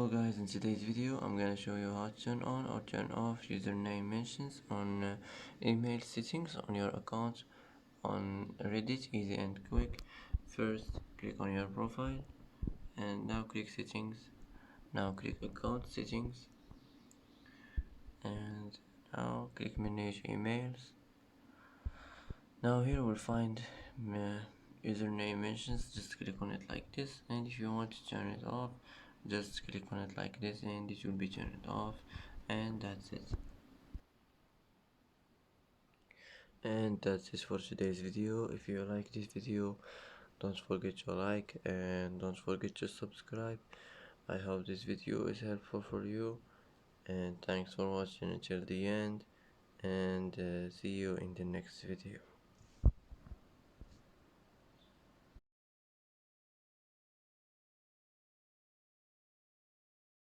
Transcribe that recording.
Hello guys, in today's video I'm gonna show you how to turn on or turn off username mentions on email settings on your account on Reddit. Easy and quick. First click on your profile and now click settings. Now click account settings and now click manage emails. Now here we'll find username mentions. Just click on it like this, and if you want to turn it off, just click on it like this and it will be turned off, and that's it. And that's it for today's video. If you like this video, don't forget to like and don't forget to subscribe. I hope this video is helpful for you, and thanks for watching until the end, and see you in the next video.